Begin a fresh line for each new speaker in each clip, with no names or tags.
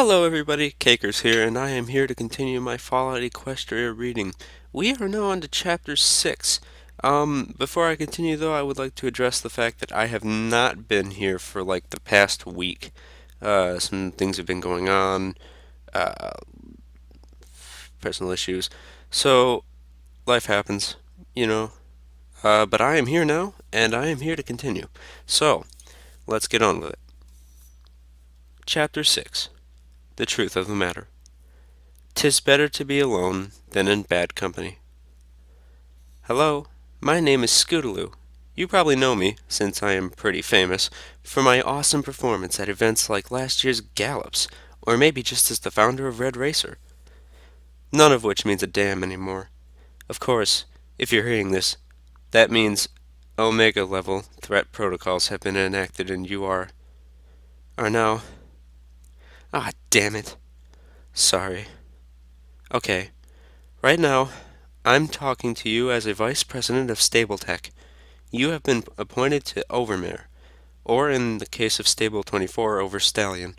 Hello everybody, Cakers here, and I am here to continue my Fallout Equestria reading. We are now on to Chapter 6. Before I continue though, I would like to address the fact that I have not been here for like the past week. Some things have been going on, uh, personal issues, so life happens, you know. But I am here now, and I am here to continue. So, let's get on with it. Chapter 6. The Truth of the Matter. 'Tis better to be alone than in bad company. Hello, my name is Scootaloo. You probably know me, since I am pretty famous, for my awesome performance at events like last year's Gallops, or maybe just as the founder of Red Racer. None of which means a damn anymore. Of course, if you're hearing this, that means Omega level threat protocols have been enacted and you are now. Ah, damn it. Sorry. Okay, right now, I'm talking to you as a Vice President of Stabletech. You have been appointed to Overmare, or in the case of Stable 24, Overstallion,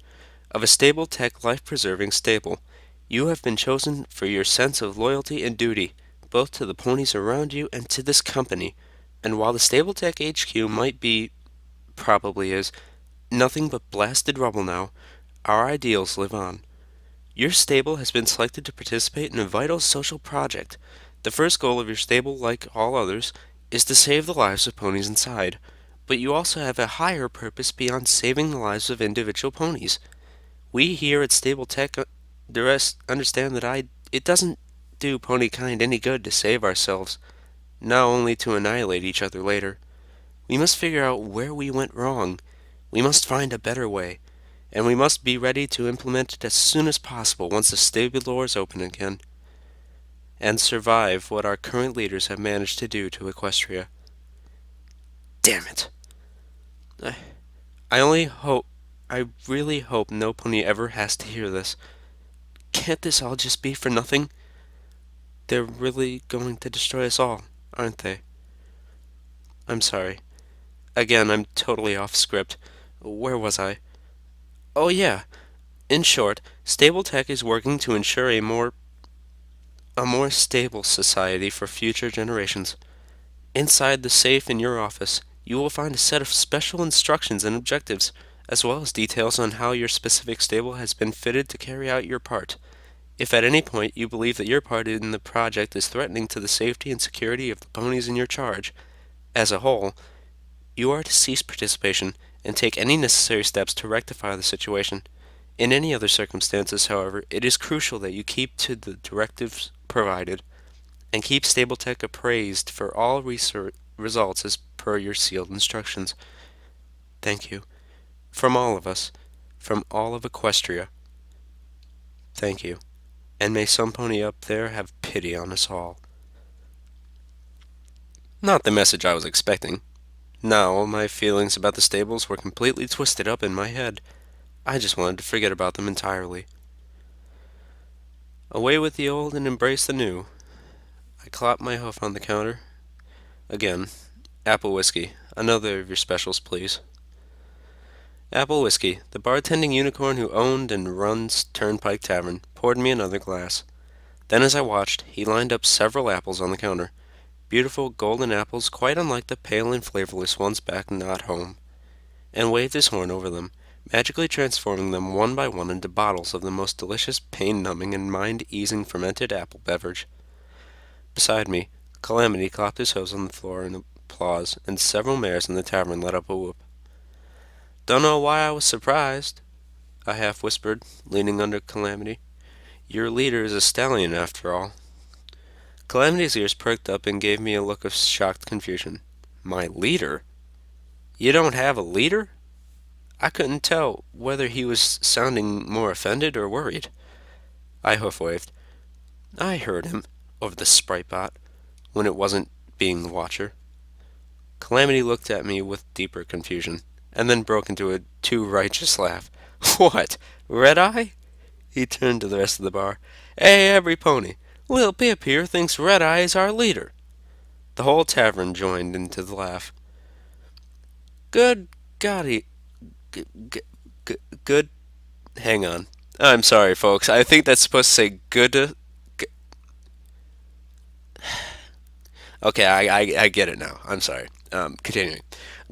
of a Stabletech life-preserving stable. You have been chosen for your sense of loyalty and duty, both to the ponies around you and to this company. And while the Stabletech HQ might be, probably is, nothing but blasted rubble now, our ideals live on. Your stable has been selected to participate in a vital social project. The first goal of your stable, like all others, is to save the lives of ponies inside, but you also have a higher purpose beyond saving the lives of individual ponies. We here at Stable Tech understand that it doesn't do ponykind any good to save ourselves, now only to annihilate each other later. We must figure out where we went wrong. We must find a better way, and we must be ready to implement it as soon as possible once the stable doors open again, and survive what our current leaders have managed to do to Equestria. Damn it. I, I really hope no pony ever has to hear this. Can't this all just be for nothing? They're really going to destroy us all, aren't they? I'm sorry. Again, I'm totally off script. Where was I? Oh yeah. In short, Stable Tech is working to ensure a more stable society for future generations. Inside the safe in your office, you will find a set of special instructions and objectives, as well as details on how your specific stable has been fitted to carry out your part. If at any point you believe that your part in the project is threatening to the safety and security of the ponies in your charge, as a whole, you are to cease participation and take any necessary steps to rectify the situation. In any other circumstances, however, it is crucial that you keep to the directives provided, and keep Stabletech appraised for all results as per your sealed instructions. Thank you. From all of us, from all of Equestria, thank you. And may some pony up there have pity on us all. Not the message I was expecting. Now, my feelings about the stables were completely twisted up in my head. I just wanted to forget about them entirely. Away with the old and embrace the new. I clapped my hoof on the counter. Again, apple whiskey. Another of your specials, please. Apple whiskey, the bartending unicorn who owned and runs Turnpike Tavern, poured me another glass. Then as I watched, he lined up several apples on the counter. Beautiful golden apples quite unlike the pale and flavorless ones back not home, and waved his horn over them, magically transforming them one by one into bottles of the most delicious pain-numbing and mind-easing fermented apple beverage. Beside me, Calamity clapped his hose on the floor in applause, and several mares in the tavern let up a whoop. "Dunno why I was surprised," I half whispered, leaning under Calamity. "Your leader is a stallion, after all." Calamity's ears perked up and gave me a look of shocked confusion. "My leader? You don't have a leader?" I couldn't tell whether he was sounding more offended or worried. I hoof-waved. "I heard him," over the sprite bot, when it wasn't being the watcher. Calamity looked at me with deeper confusion, and then broke into a too righteous laugh. "What? Red-Eye?" He turned to the rest of the bar. "Hey, every pony! Lil Pip here thinks Red-Eye is our leader." The whole tavern joined into the laugh. "Good golly, good, hang on. I'm sorry, folks. I think that's supposed to say good. Okay, I get it now. I'm sorry. Continuing.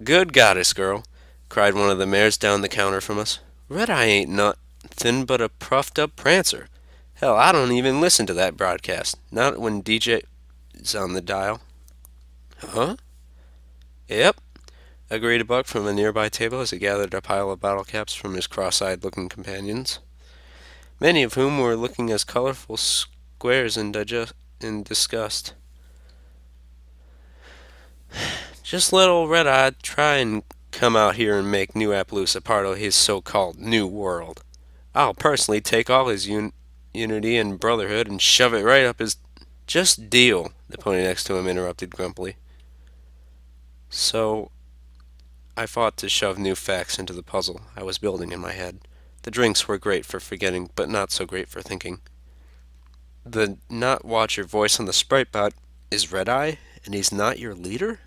Good goddess, girl, cried one of the mares down the counter from us. Red-Eye ain't nothing but a puffed up prancer. Hell, I don't even listen to that broadcast. Not when DJ's on the dial. Huh? Yep, agreed a buck from a nearby table as he gathered a pile of bottle caps from his cross-eyed looking companions, many of whom were looking as colorful squares in disgust. Just let old Red-Eye try and come out here and make New Appaloosa part of his so-called New World. I'll personally take all his unity and brotherhood and shove it right up his... Just deal, the pony next to him interrupted grumpily. So, I fought to shove new facts into the puzzle I was building in my head. The drinks were great for forgetting, but not so great for thinking. The not watch your voice on the sprite bot is Red-Eye, and he's not your leader?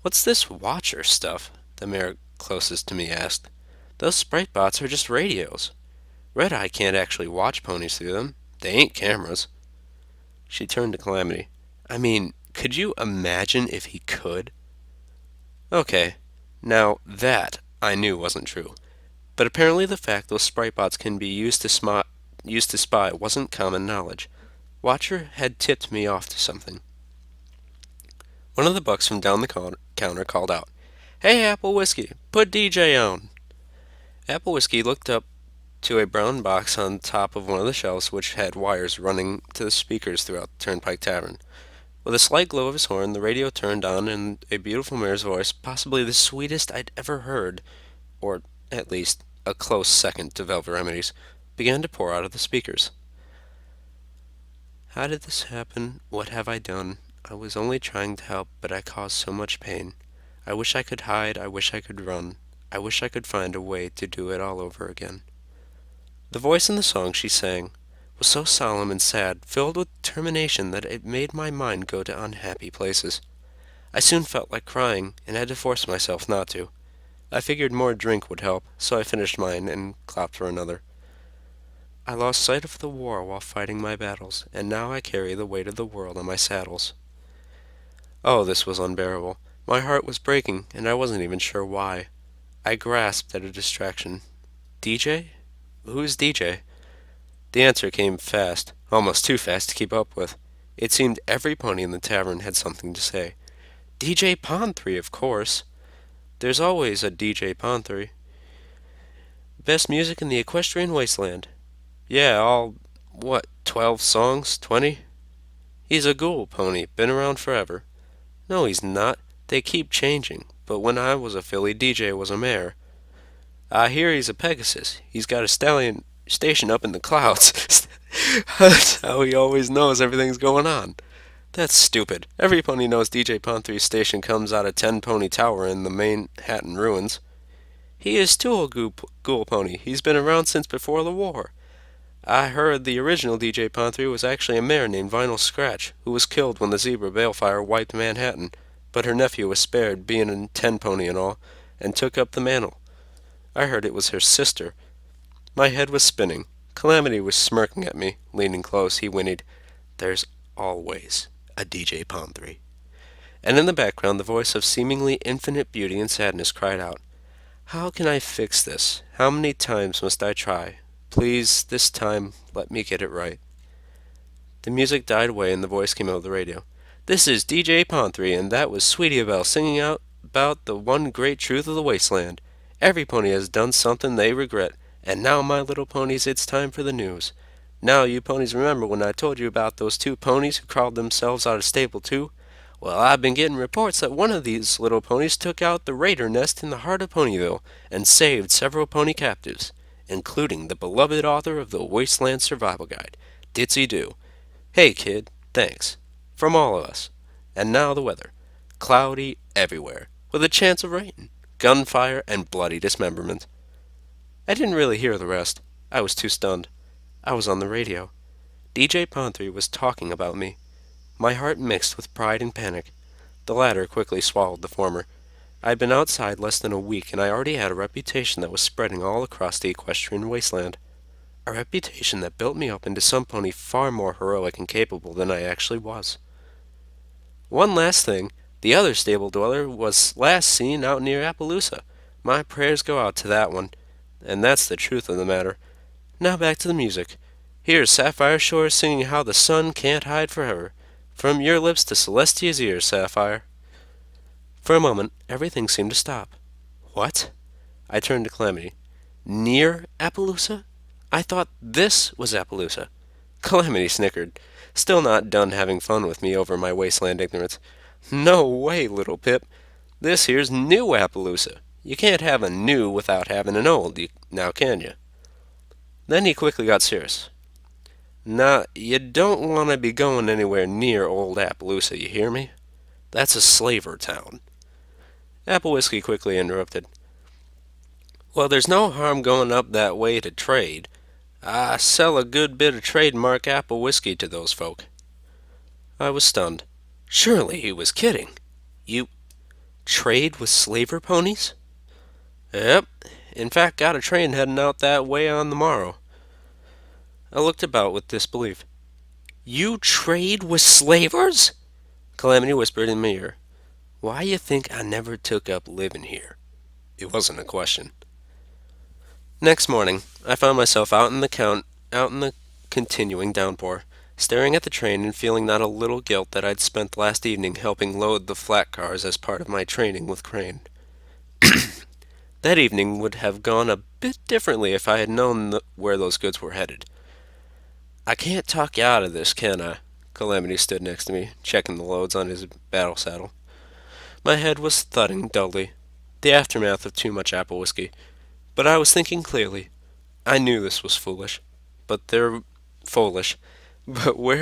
What's this watcher stuff? The mare closest to me asked. Those sprite bots are just radios. Red-Eye can't actually watch ponies through them. They ain't cameras. She turned to Calamity. I mean, could you imagine if he could? Okay, now that I knew wasn't true. But apparently the fact those sprite bots can be used to spy wasn't common knowledge. Watcher had tipped me off to something. One of the bucks from down the counter called out, Hey, Apple Whiskey, put DJ on. Apple Whiskey looked up to a brown box on top of one of the shelves which had wires running to the speakers throughout the Turnpike Tavern. With a slight glow of his horn, the radio turned on and a beautiful mare's voice, possibly the sweetest I'd ever heard, or at least a close second to Velvet Remedy's, began to pour out of the speakers. How did this happen? What have I done? I was only trying to help, but I caused so much pain. I wish I could hide, I wish I could run. I wish I could find a way to do it all over again. The voice in the song she sang was so solemn and sad, filled with determination, that it made my mind go to unhappy places. I soon felt like crying, and had to force myself not to. I figured more drink would help, so I finished mine and clapped for another. I lost sight of the war while fighting my battles, and now I carry the weight of the world on my saddles. Oh, this was unbearable. My heart was breaking, and I wasn't even sure why. I grasped at a distraction. DJ? Who's DJ? The answer came fast, almost too fast to keep up with. It seemed every pony in the tavern had something to say. DJ Pond3, of course. There's always a DJ Pond3. Best music in the equestrian wasteland. Yeah, all, 12 songs? 20? He's a ghoul pony, been around forever. No, he's not. They keep changing. But when I was a filly, DJ was a mare. I hear he's a Pegasus. He's got a stallion station up in the clouds. That's how he always knows everything's going on. That's stupid. Every pony knows DJ Pond3's station comes out of 10 Pony Tower in the Manhattan ruins. He is too a ghoul pony. He's been around since before the war. I heard the original DJ Pond3 was actually a mare named Vinyl Scratch, who was killed when the zebra balefire wiped Manhattan, but her nephew was spared, being a 10 pony and all, and took up the mantle. I heard it was her sister. My head was spinning. Calamity was smirking at me, leaning close. He whinnied, There's always a DJ Pond3. And in the background the voice of seemingly infinite beauty and sadness cried out, How can I fix this? How many times must I try? Please, this time, let me get it right. The music died away and the voice came over the radio. This is DJ Pond3, and that was Sweetie Belle singing out about the one great truth of the wasteland. Every pony has done something they regret, and now, my little ponies, it's time for the news. Now, you ponies remember when I told you about those 2 ponies who crawled themselves out of stable 2? Well, I've been getting reports that one of these little ponies took out the raider nest in the heart of Ponyville and saved several pony captives, including the beloved author of the Wasteland Survival Guide, Ditsy Doo. Hey, kid, thanks. From all of us. And now the weather. Cloudy everywhere, with a chance of rain, gunfire, and bloody dismemberment. I didn't really hear the rest. I was too stunned. I was on the radio. DJ Pond3 was talking about me. My heart mixed with pride and panic. The latter quickly swallowed the former. I'd been outside less than a week, and I already had a reputation that was spreading all across the equestrian wasteland. A reputation that built me up into some pony far more heroic and capable than I actually was. One last thing. The other stable dweller was last seen out near Appaloosa. My prayers go out to that one, and that's the truth of the matter. Now back to the music. Here's Sapphire Shore singing how the sun can't hide forever. From your lips to Celestia's ears, Sapphire. For a moment, everything seemed to stop. What? I turned to Calamity. Near Appaloosa? I thought this was Appaloosa. Calamity snickered, still not done having fun with me over my wasteland ignorance. No way, little Pip. This here's New Appaloosa. You can't have a new without having an old, now can you? Then he quickly got serious. Now, you don't want to be going anywhere near old Appaloosa, you hear me? That's a slaver town. Apple Whiskey quickly interrupted. Well, there's no harm going up that way to trade. I sell a good bit of trademark apple whiskey to those folk. I was stunned. Surely he was kidding. You trade with slaver ponies? Yep. In fact, got a train heading out that way on the morrow. I looked about with disbelief. You trade with slavers? Calamity whispered in my ear. Why you think I never took up living here? It wasn't a question. Next morning, I found myself out in the continuing downpour, staring at the train and feeling not a little guilt that I'd spent last evening helping load the flat cars as part of my training with Crane. That evening would have gone a bit differently if I had known where those goods were headed. I can't talk you out of this, can I? Calamity stood next to me, checking the loads on his battle saddle. My head was thudding dully, the aftermath of too much apple whiskey. But I was thinking clearly. I knew this was foolish. But they're foolish. But hold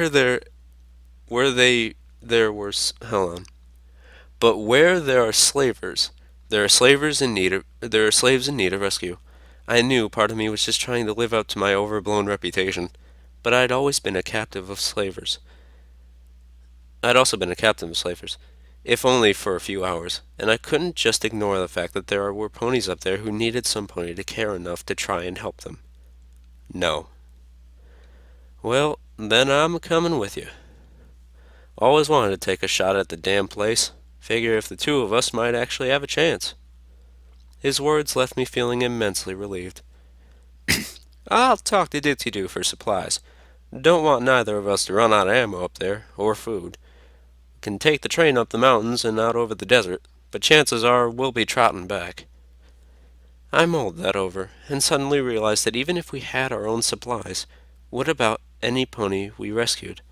on. But where there are slavers, there are slaves in need of rescue. I knew part of me was just trying to live up to my overblown reputation. But I'd always been a captive of slavers. I'd also been a captain of slavers, if only for a few hours, and I couldn't just ignore the fact that there were ponies up there who needed some pony to care enough to try and help them. No. Well, then I'm coming with you. Always wanted to take a shot at the damn place. Figure if the two of us might actually have a chance. His words left me feeling immensely relieved. I'll talk to Dixie-Doo for supplies. Don't want neither of us to run out of ammo up there, or food. Can take the train up the mountains and out over the desert, but chances are we'll be trotting back. I mulled that over, and suddenly realized that even if we had our own supplies, what about any pony we rescued?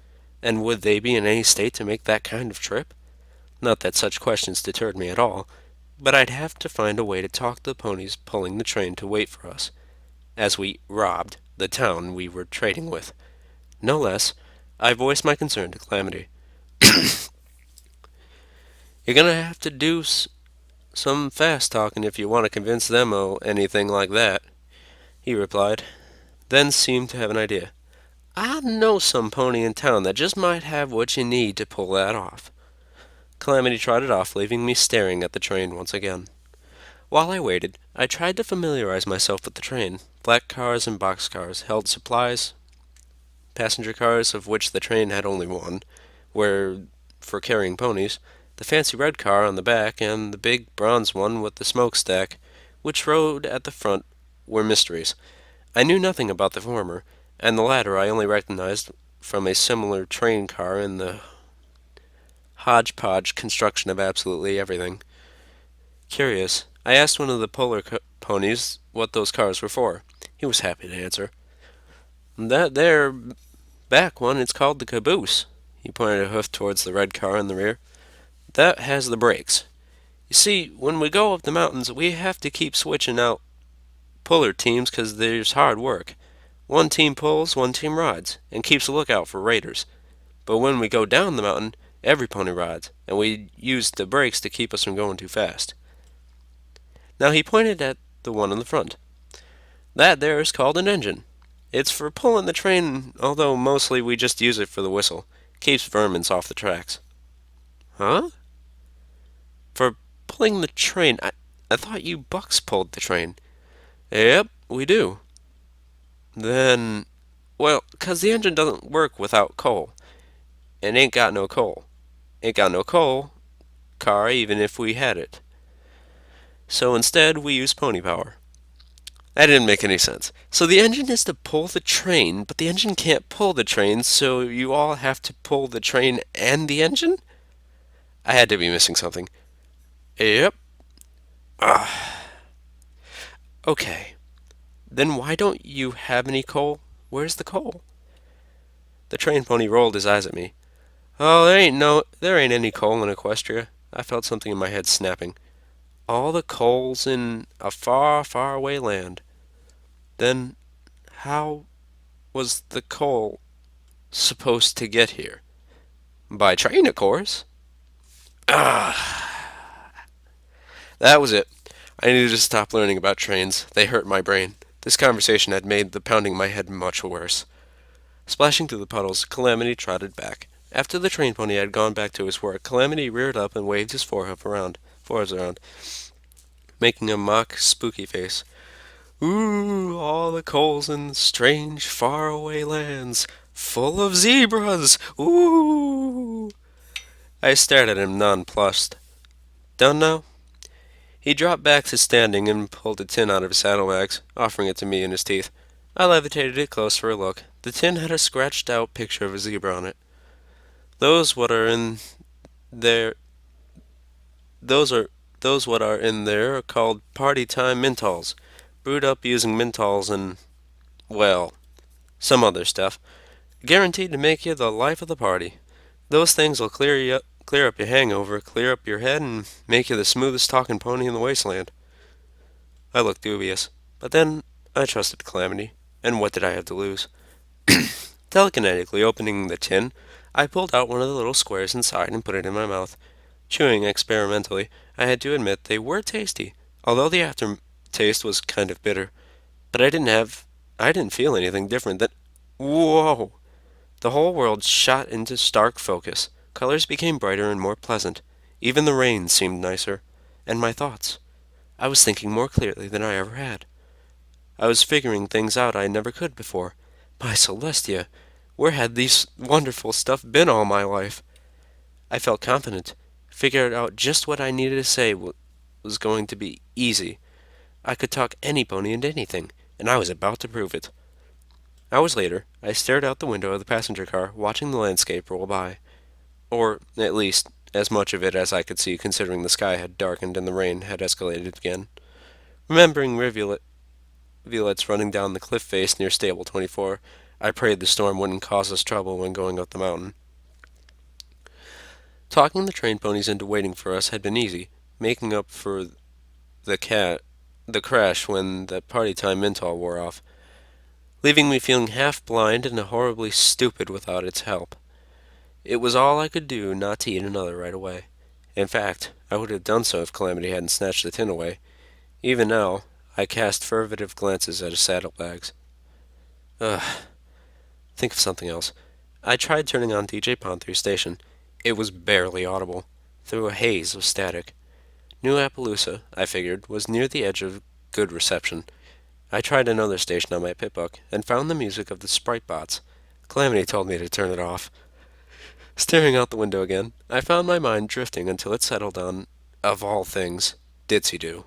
And would they be in any state to make that kind of trip? Not that such questions deterred me at all, but I'd have to find a way to talk the ponies pulling the train to wait for us, as we robbed the town we were trading with. No less, I voiced my concern to Calamity. You're gonna have to do some fast talking if you want to convince them o' anything like that, he replied, then seemed to have an idea. I know some pony in town that just might have what you need to pull that off. Calamity trotted off, leaving me staring at the train once again. While I waited, I tried to familiarize myself with the train. Flat cars and box cars held supplies. Passenger cars, of which the train had only one, were for carrying ponies. The fancy red car on the back, and the big bronze one with the smokestack, which rode at the front, were mysteries. I knew nothing about the former, and the latter I only recognized from a similar train car in the hodgepodge construction of absolutely everything. Curious, I asked one of the polar ponies what those cars were for. He was happy to answer. That there back one, it's called the caboose. He pointed a hoof towards the red car in the rear. That has the brakes. You see, when we go up the mountains, we have to keep switching out puller teams 'cause there's hard work. One team pulls, one team rides, and keeps a lookout for raiders. But when we go down the mountain, every pony rides, and we use the brakes to keep us from going too fast. Now he pointed at the one in the front. That there is called an engine. It's for pulling the train, although mostly we just use it for the whistle. Keeps vermins off the tracks. Huh? For pulling the train? I thought you bucks pulled the train. Yep, we do. Then, well, 'cause the engine doesn't work without coal. And ain't got no coal. Ain't got no coal, car, even if we had it. So instead, we use pony power. That didn't make any sense. So the engine is to pull the train, but the engine can't pull the train, so you all have to pull the train and the engine? I had to be missing something. Yep. Okay. Then why don't you have any coal? Where's the coal? The train pony rolled his eyes at me. Oh, there ain't any coal in Equestria. I felt something in my head snapping. All the coal's in a far, far away land. Then how was the coal supposed to get here? By train, of course. That was it. I needed to stop learning about trains. They hurt my brain. This conversation had made the pounding in my head much worse. Splashing through the puddles, Calamity trotted back. After the train pony had gone back to his work, Calamity reared up and waved his forehead around, making a mock spooky face. Ooh, all the coals in strange, faraway lands, full of zebras. Ooh! I stared at him nonplussed. Done now? He dropped back to standing and pulled a tin out of his saddlebags, offering it to me in his teeth. I levitated it close for a look. The tin had a scratched-out picture of a zebra on it. Those what are in there, those what are in there are called party time mintols, brewed up using mintols and, well, some other stuff, guaranteed to make you the life of the party. Those things will clear up your hangover, clear up your head, and make you the smoothest talking pony in the wasteland. I looked dubious, but then I trusted Calamity, and what did I have to lose? Telekinetically opening the tin, I pulled out one of the little squares inside and put it in my mouth. Chewing experimentally, I had to admit they were tasty, although the aftertaste was kind of bitter. But I didn't feel anything different than, whoa! The whole world shot into stark focus. Colors became brighter and more pleasant. Even the rain seemed nicer. And my thoughts. I was thinking more clearly than I ever had. I was figuring things out I never could before. My Celestia, where had these wonderful stuff been all my life? I felt confident. Figured out just what I needed to say was going to be easy. I could talk any pony into anything, and I was about to prove it. Hours later, I stared out the window of the passenger car, watching the landscape roll by. Or, at least, as much of it as I could see, considering the sky had darkened and the rain had escalated again. Remembering rivulets running down the cliff face near Stable 24, I prayed the storm wouldn't cause us trouble when going up the mountain. Talking the train ponies into waiting for us had been easy, making up for the crash when the party time mental wore off, leaving me feeling half blind and horribly stupid without its help. It was all I could do not to eat another right away. In fact, I would have done so if Calamity hadn't snatched the tin away. Even now, I cast furtive glances at his saddlebags. Ugh. Think of something else. I tried turning on DJ Pond station. It was barely audible, through a haze of static. New Appaloosa, I figured, was near the edge of good reception. I tried another station on my pitbook, and found the music of the Sprite Bots. Calamity told me to turn it off. Staring out the window again, I found my mind drifting until it settled on, of all things, Ditsy-Do.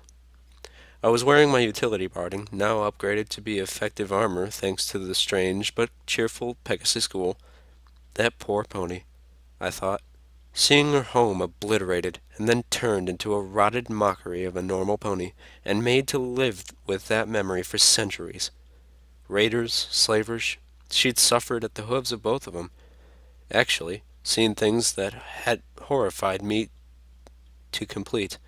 I was wearing my utility barding, now upgraded to be effective armor thanks to the strange but cheerful Pegasus Ghoul. That poor pony, I thought, seeing her home obliterated and then turned into a rotted mockery of a normal pony and made to live with that memory for centuries. Raiders, slavers, she'd suffered at the hooves of both of them. Actually, seen things that had horrified me to complete.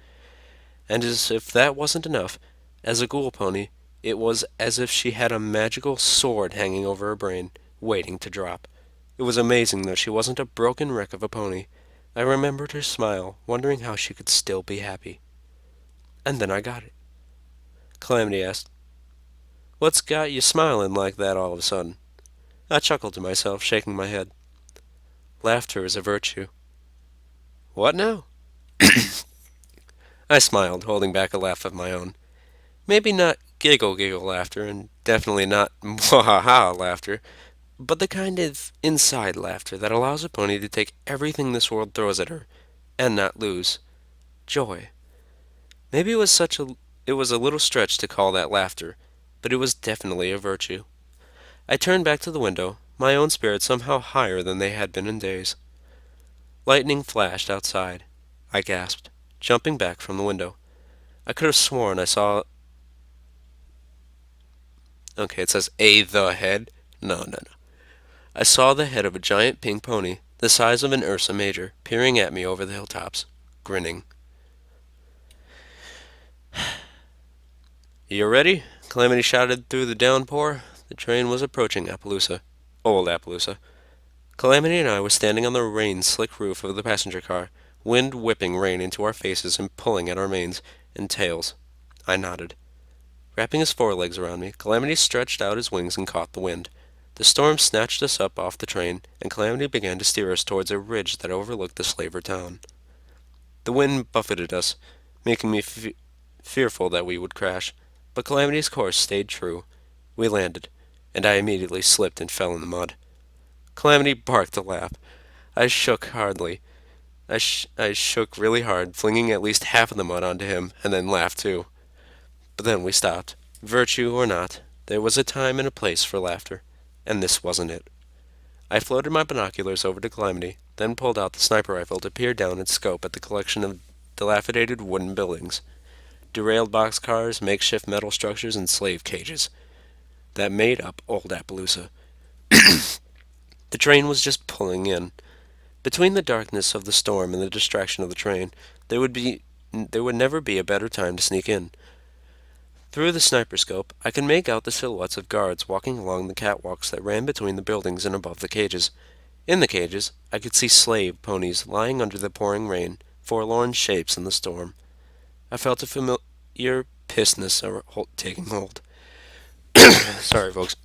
And as if that wasn't enough, as a ghoul pony, it was as if she had a magical sword hanging over her brain, waiting to drop. It was amazing that she wasn't a broken wreck of a pony. I remembered her smile, wondering how she could still be happy. And then I got it. Calamity asked, "What's got you smiling like that all of a sudden?" I chuckled to myself, shaking my head. Laughter is a virtue. What now? I smiled, holding back a laugh of my own. Maybe not giggle laughter, and definitely not mwahaha laughter, but the kind of inside laughter that allows a pony to take everything this world throws at her and not lose joy. Maybe it was a little stretch to call that laughter, but it was definitely a virtue. I turned back to the window, my own spirits somehow higher than they had been in days. Lightning flashed outside. I gasped, jumping back from the window. I could have sworn I saw. Okay, it says the head. No. I saw the head of a giant pink pony, the size of an Ursa Major, peering at me over the hilltops, grinning. You ready? Calamity shouted through the downpour. The train was approaching Appaloosa. Old Appaloosa. Calamity and I were standing on the rain-slick roof of the passenger car, wind whipping rain into our faces and pulling at our manes and tails. I nodded. Wrapping his forelegs around me, Calamity stretched out his wings and caught the wind. The storm snatched us up off the train, and Calamity began to steer us towards a ridge that overlooked the slaver town. The wind buffeted us, making me fearful that we would crash, but Calamity's course stayed true. We landed, and I immediately slipped and fell in the mud. Calamity barked a laugh. I shook hardly. I shook really hard, flinging at least half of the mud onto him, and then laughed too. But then we stopped. Virtue or not, there was a time and a place for laughter, and this wasn't it. I floated my binoculars over to Calamity, then pulled out the sniper rifle to peer down and scope at the collection of dilapidated wooden buildings, derailed boxcars, makeshift metal structures, and slave cages that made up Old Appaloosa. The train was just pulling in. Between the darkness of the storm and the distraction of the train, there would never be a better time to sneak in. Through the sniper scope, I could make out the silhouettes of guards walking along the catwalks that ran between the buildings and above the cages. In the cages, I could see slave ponies lying under the pouring rain, forlorn shapes in the storm. I felt a familiar pissness taking hold. Sorry, folks.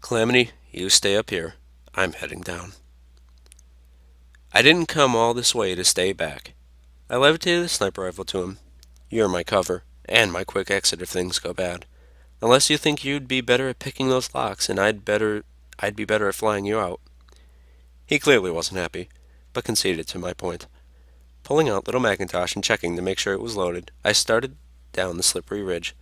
Calamity, you stay up here. I'm heading down. I didn't come all this way to stay back. I levitated the sniper rifle to him. You're my cover, and my quick exit if things go bad. Unless you think you'd be better at picking those locks, and I'd be better at flying you out. He clearly wasn't happy, but conceded to my point. Pulling out little Macintosh and checking to make sure it was loaded, I started down the slippery ridge.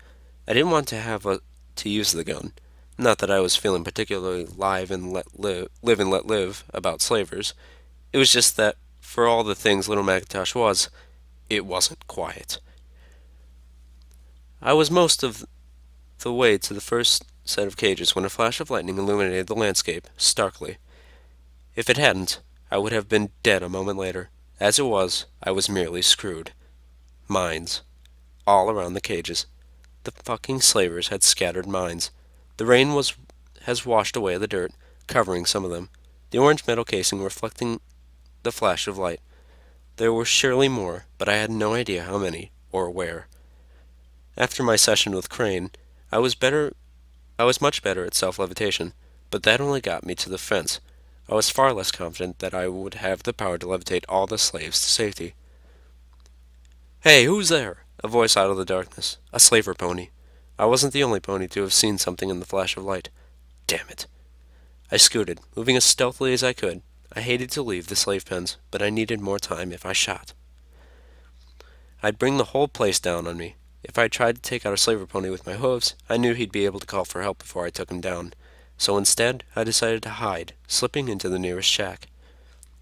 I didn't want to use the gun. Not that I was feeling particularly live and let live about slavers. It was just that, for all the things little Macintosh was, it wasn't quiet. I was most of the way to the first set of cages when a flash of lightning illuminated the landscape, starkly. If it hadn't, I would have been dead a moment later. As it was, I was merely screwed. Mines. All around the cages. The fucking slavers had scattered mines. The rain has washed away the dirt, covering some of them, the orange metal casing reflecting the flash of light. There were surely more, but I had no idea how many, or where. After my session with Crane, I was much better at self-levitation, but that only got me to the fence. I was far less confident that I would have the power to levitate all the slaves to safety. "Hey, who's there?" A voice out of the darkness. A slaver pony. I wasn't the only pony to have seen something in the flash of light. Damn it. I scooted, moving as stealthily as I could. I hated to leave the slave pens, but I needed more time if I shot. I'd bring the whole place down on me. If I tried to take out a slaver pony with my hooves, I knew he'd be able to call for help before I took him down. So instead, I decided to hide, slipping into the nearest shack.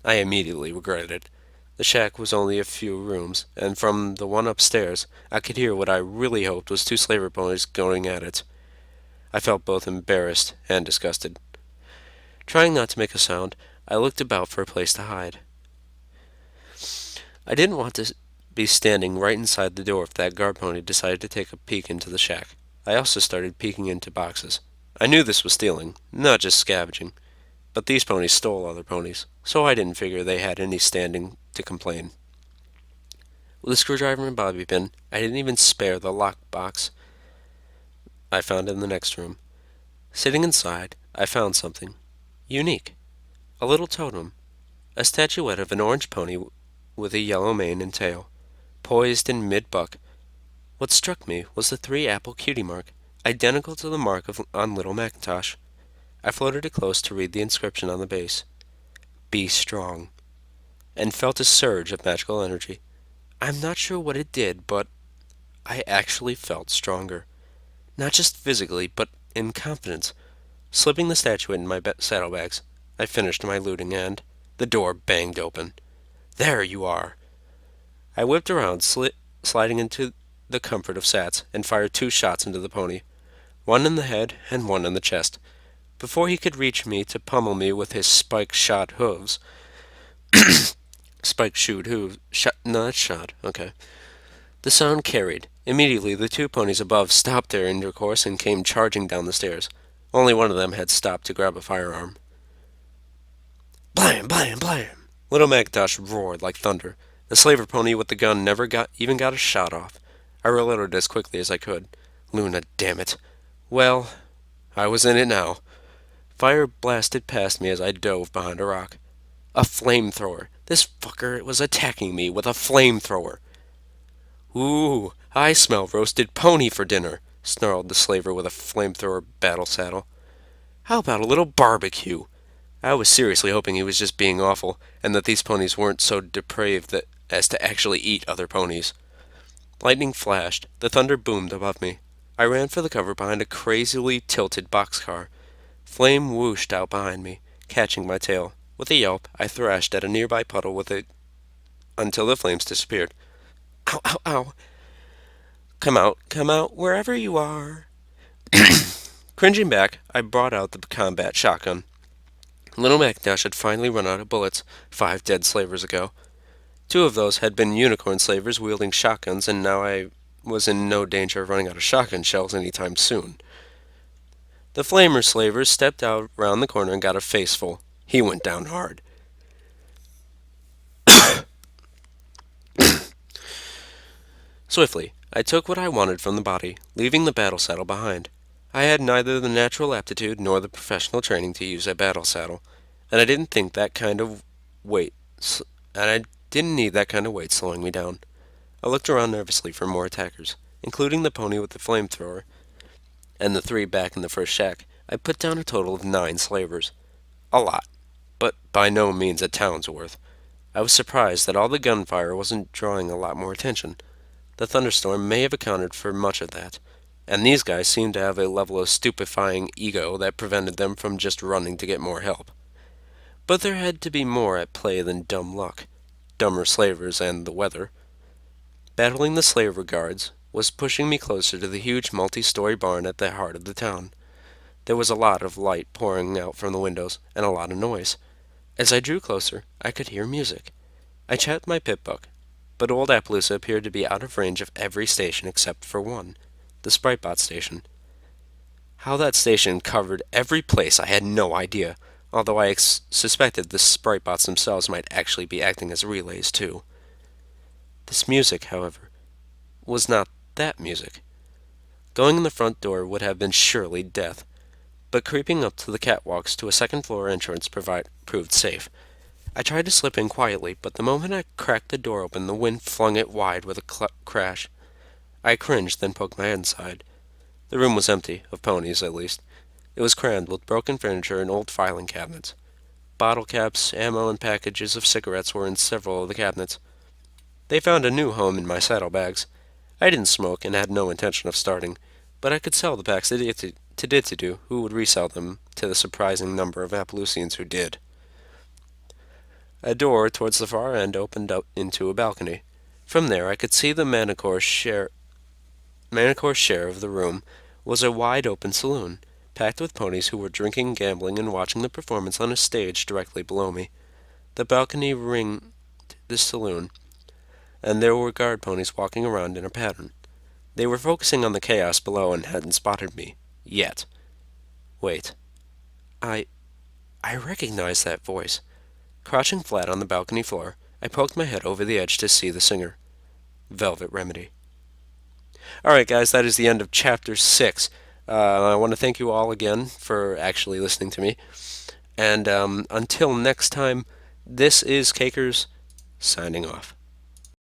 I immediately regretted it. The shack was only a few rooms, and from the one upstairs, I could hear what I really hoped was two slaver ponies going at it. I felt both embarrassed and disgusted. Trying not to make a sound, I looked about for a place to hide. I didn't want to be standing right inside the door if that guard pony decided to take a peek into the shack. I also started peeking into boxes. I knew this was stealing, not just scavenging. But these ponies stole other ponies, so I didn't figure they had any standing to complain. With a screwdriver and bobby pin, I didn't even spare the lock box I found in the next room. Sitting inside, I found something unique. A little totem, a statuette of an orange pony with a yellow mane and tail, poised in mid-buck. What struck me was the three-apple cutie mark, identical to the mark on Little Macintosh. I floated it close to read the inscription on the base. Be strong, and felt a surge of magical energy. I'm not sure what it did, but I actually felt stronger. Not just physically, but in confidence. Slipping the statuette in my saddlebags, I finished my looting and the door banged open. There you are! I whipped around, sliding into the comfort of Sats, and fired 2 shots into the pony, one in the head and one in the chest. Before he could reach me to pummel me with his spike-shod hooves, spike-shoed hooves, no, that's shod, okay. The sound carried. Immediately, the 2 ponies above stopped their intercourse and came charging down the stairs. Only one of them had stopped to grab a firearm. Blam, blam, blam! Little Macintosh roared like thunder. The slaver pony with the gun never even got a shot off. I reloaded as quickly as I could. Luna, damn it. Well, I was in it now. Fire blasted past me as I dove behind a rock. A flamethrower. This fucker was attacking me with a flamethrower. Ooh, I smell roasted pony for dinner, snarled the slaver with a flamethrower battle saddle. How about a little barbecue? I was seriously hoping he was just being awful, and that these ponies weren't so depraved as to actually eat other ponies. Lightning flashed, the thunder boomed above me. I ran for the cover behind a crazily tilted boxcar. Flame whooshed out behind me, catching my tail. With a yelp, I thrashed at a nearby puddle with it until the flames disappeared. Ow, ow, ow! Come out, wherever you are. Cringing back, I brought out the combat shotgun. Little Macintosh had finally run out of bullets 5 dead slavers ago. 2 of those had been unicorn slavers wielding shotguns, and now I was in no danger of running out of shotgun shells any time soon. The flamer slavers stepped out round the corner and got a faceful. He went down hard. Swiftly, I took what I wanted from the body, leaving the battle saddle behind. I had neither the natural aptitude nor the professional training to use a battle saddle, and I didn't think that kind of weight, and I didn't need that kind of weight slowing me down. I looked around nervously for more attackers, including the pony with the flamethrower, and the 3 back in the first shack. I put down a total of 9 slavers. A lot, but by no means a town's worth. I was surprised that all the gunfire wasn't drawing a lot more attention. The thunderstorm may have accounted for much of that, and these guys seemed to have a level of stupefying ego that prevented them from just running to get more help. But there had to be more at play than dumb luck, dumber slavers, and the weather. Battling the slaver guards was pushing me closer to the huge multi-story barn at the heart of the town. There was a lot of light pouring out from the windows, and a lot of noise. As I drew closer, I could hear music. I checked my pip book, but old Appaloosa appeared to be out of range of every station except for one, the Spritebot station. How that station covered every place I had no idea, although I suspected the Spritebots themselves might actually be acting as relays too. This music, however, was not that music. Going in the front door would have been surely death, but creeping up to the catwalks to a second-floor entrance proved safe. I tried to slip in quietly, but the moment I cracked the door open, the wind flung it wide with a crash. I cringed, then poked my head inside. The room was empty, of ponies at least. It was crammed with broken furniture and old filing cabinets. Bottle caps, ammo, and packages of cigarettes were in several of the cabinets. They found a new home in my saddlebags. I didn't smoke and had no intention of starting, but I could sell the packs to Didsidu, who would resell them to the surprising number of Appaloosians who did. A door towards the far end opened up into a balcony. From there I could see the Manicore's share of the room was a wide-open saloon, packed with ponies who were drinking, gambling, and watching the performance on a stage directly below me. The balcony ringed the saloon, and there were guard ponies walking around in a pattern. They were focusing on the chaos below and hadn't spotted me. Yet. Wait. I recognized that voice. Crouching flat on the balcony floor, I poked my head over the edge to see the singer. Velvet Remedy. Alright guys, that is the end of Chapter 6. I want to thank you all again for actually listening to me. And until next time, this is Cakers signing off.